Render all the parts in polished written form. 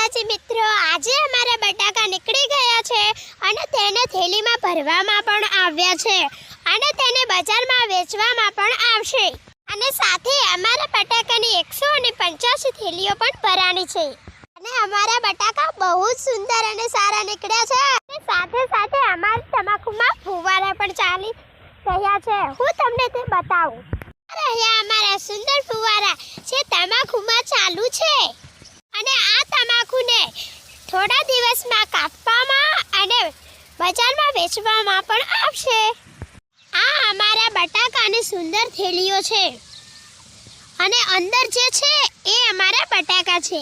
શાકભાજી મિત્રો, આજે અમારા બટાકા નીકળી ગયા છે અને તેને થેલીમાં ભરવામાં પણ આવ્યા છે અને તેને બજારમાં વેચવામાં પણ આવશે. અને સાથે અમારા બટાકાની 185 થેલીઓ પણ ભરાણી છે અને અમારા બટાકા બહુ જ સુંદર અને સારા નીકળ્યા છે. અને સાથે સાથે અમારા તમાકુમાં ફુવારા પણ ચાલી રહ્યા છે. હું તમને તે બતાવું. અહીંયા અમારા સુંદર ફુવારા જે તમાકુમાં ચાલુ છે અને આ તમાકુને થોડા દિવસમાં કાપવામાં અને બજારમાં વેચવામાં પણ આવશે. આ અમારા બટાકાની સુંદર થેલીઓ છે અને અંદર જે છે એ અમારા બટાકા છે.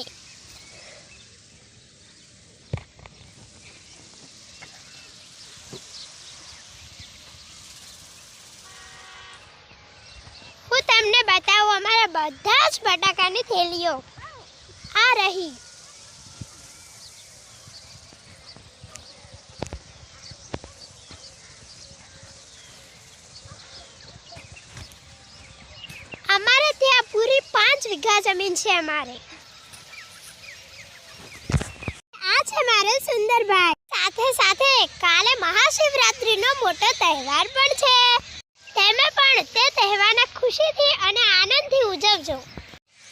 હું તમને બતાવું અમારા બધા જ બટાકાની થેલીઓ આ રહી. અમારે ત્યાં પૂરી 5 વીઘા જમીન છે. અમારે આ છે મારો સુંદર ભાઈ. સાથે સાથે કાલે મહાશિવરાત્રીનો મોટો તહેવાર પણ છે. તમે પણ તે તહેવારના ખુશીથી અને આનંદથી ઉજવજો.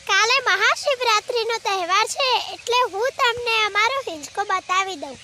કાલે મહાશિવરાત્રીનો તહેવાર છે એટલે હું તમને અમારો હિંચકો બતાવી દઉં.